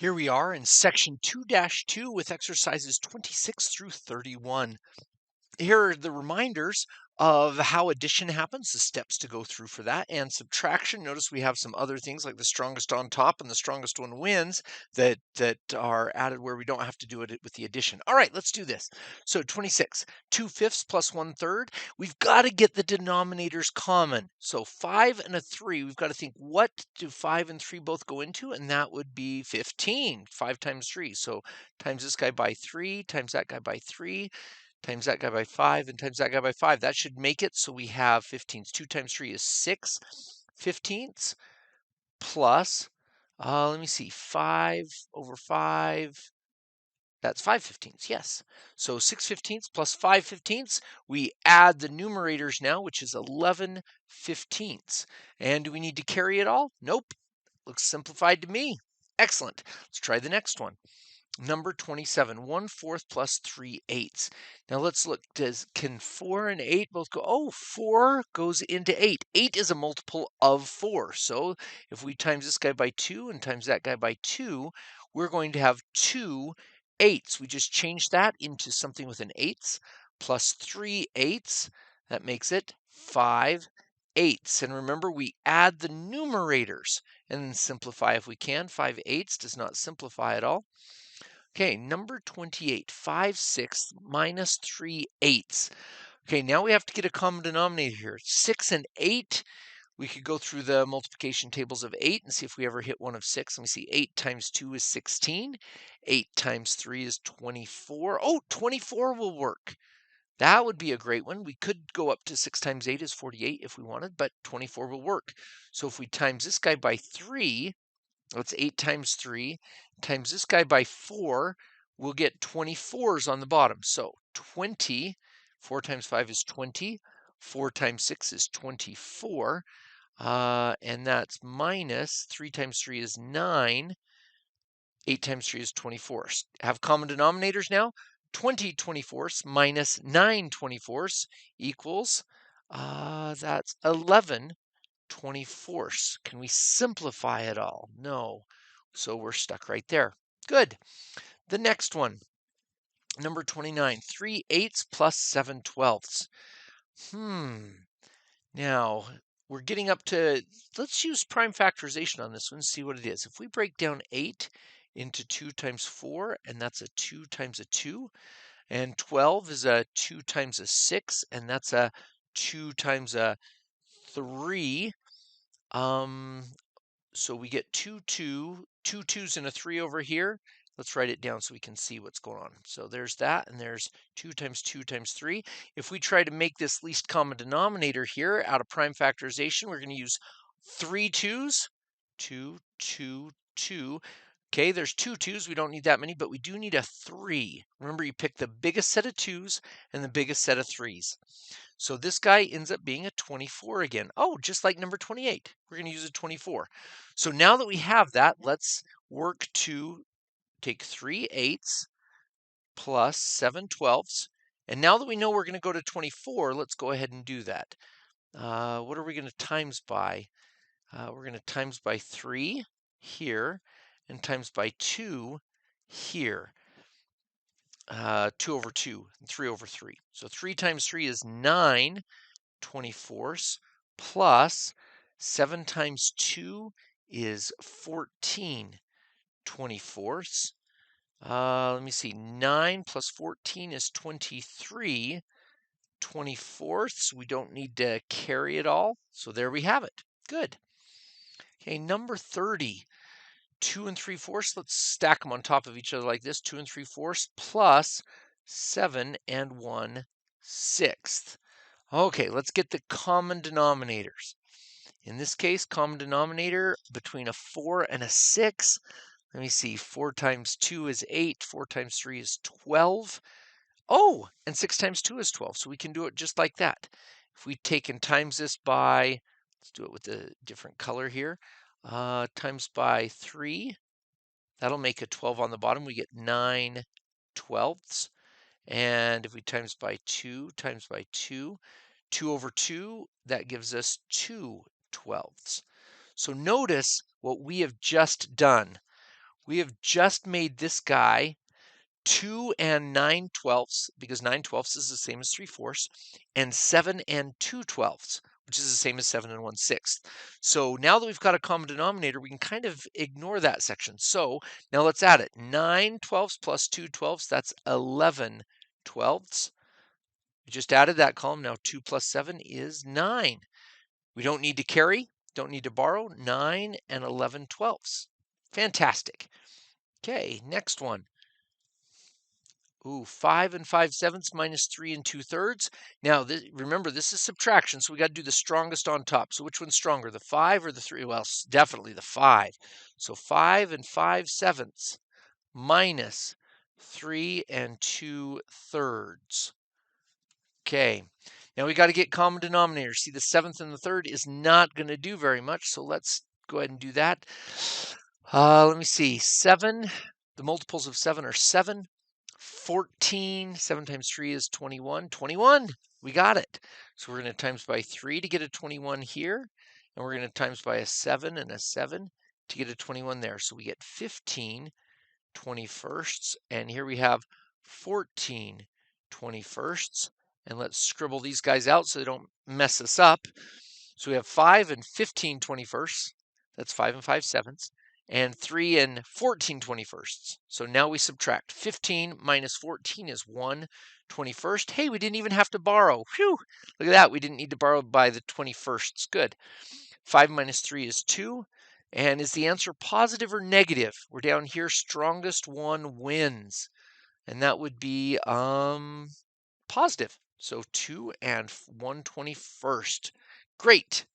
Here we are in section 2-2 with exercises 26 through 31. Here are the reminders of how addition happens, the steps to go through for that, and subtraction. Notice we have some other things like the strongest on top and the strongest one wins that are added where we don't have to do it with the addition. All right, let's do this. So 26, 2/5 plus 1/3. We've got to get the denominators common. So 5 and a 3, we've got to think, what do 5 and 3 both go into? And that would be 15, 5 times 3. So times this guy by 3, times that guy by 3, times that guy by 5, and times that guy by 5. That should make it so we have 15ths. 2 times 3 is 6 15ths plus, let me see, 5 over 5. That's 5 15ths, yes. So 6 15ths plus 5 15ths. We add the numerators now, which is 11 15ths. And do we need to carry it all? Nope. Looks simplified to me. Excellent. Let's try the next one. Number 27, 1/4 plus 3/8. Now let's look, can 4 and 8 both go? Oh, 4 goes into 8. 8 is a multiple of 4. So if we times this guy by 2 and times that guy by 2, we're going to have 2 8s. We just changed that into something with an 8s plus 3 8s. That makes it 5 8s. And remember, we add the numerators and then simplify if we can. 5 8s does not simplify at all. Okay, number 28, 5/6 minus 3/8. Okay, now we have to get a common denominator here. 6 and 8, we could go through the multiplication tables of 8 and see if we ever hit one of 6. Let me see, 8 times 2 is 16. 8 times 3 is 24. Oh, 24 will work. That would be a great one. We could go up to 6 times 8 is 48 if we wanted, but 24 will work. So if we times this guy by 3, that's 8 times 3, times this guy by 4, we'll get 24s on the bottom. So 20, 4 times 5 is 20, 4 times 6 is 24, and that's minus 3 times 3 is 9, 8 times 3 is 24. Have common denominators now. 20 24ths minus 9 24ths equals, that's 11 24ths. Can we simplify it all? No. So we're stuck right there. Good. The next one, number 29, 3/8 plus 7/12. Now we're getting up to, let's use prime factorization on this one, see what it is. If we break down 8 into 2 times 4, and that's a 2 times a 2, and 12 is a 2 times a 6, and that's a 2 times a 3. So we get 2 2s and a 3 over here. Let's write it down so we can see what's going on. So there's that, and there's 2 times 2 times 3. If we try to make this least common denominator here out of prime factorization, we're going to use 3 2s. 2, 2, 2. Okay, there's 2 2s. We don't need that many, but we do need a 3. Remember, you pick the biggest set of 2s and the biggest set of 3s. So this guy ends up being a 24 again. Oh, just like number 28. We're going to use a 24. So now that we have that, let's work to take 3/8 plus 7/12. And now that we know we're going to go to 24, let's go ahead and do that. What are we going to times by? We're going to times by 3 here and times by 2 here. 2 over 2 and 3 over 3. So 3 times 3 is 9 24ths plus 7 times 2 is 14 24ths. Let me see, 9 plus 14 is 23 24ths. We don't need to carry it all. So there we have it. Good. Okay, number 30. 2 3/4. Let's stack them on top of each other like this. 2 3/4 plus 7 1/6. Okay, let's get the common denominators. In this case, common denominator between a 4 and a 6. Let me see, 4 times 2 is 8, 4 times 3 is 12. Oh, and 6 times 2 is 12, so we can do it just like that. If we take and times this by, let's do it with a different color here, times by 3, that'll make a 12 on the bottom. We get 9 12ths. And if we times by 2, 2 over 2, that gives us 2 12ths. So notice what we have just done. We have just made this guy 2 and 9/12, because 9/12 is the same as 3/4, and 7 and 2/12, which is the same as 7 and 1/6. So now that we've got a common denominator, we can kind of ignore that section. So now let's add it. 9/12 plus 2/12, that's 11/12. We just added that column. Now 2 plus 7 is 9. We don't need to carry, don't need to borrow. 9 and 11/12. Fantastic. Okay, next one. Ooh, 5 and 5/7 minus 3 and 2/3. Now, remember, this is subtraction, so we got to do the strongest on top. So which one's stronger, the 5 or the 3? Well, definitely the 5. So 5 and 5/7 minus 3 and 2/3. Okay, now we got to get common denominators. See, the 7th and the 3rd is not going to do very much, so let's go ahead and do that. Let me see. 7, the multiples of 7 are 7. 14, 7 times 3 is 21. 21, we got it. So we're going to times by 3 to get a 21 here, and we're going to times by a 7 and a 7 to get a 21 there. So we get 15 21sts, and here we have 14 21sts. And let's scribble these guys out so they don't mess us up. So we have 5 and 15 21sts. That's 5 and 5/7. And 3 and 14 21sts. So now we subtract. 15 minus 14 is 1 21st. Hey, we didn't even have to borrow. Whew! Look at that. We didn't need to borrow by the 21sts. Good. 5 minus 3 is 2. And is the answer positive or negative? We're down here. Strongest one wins. And that would be positive. So 2 and 1/21st. Great.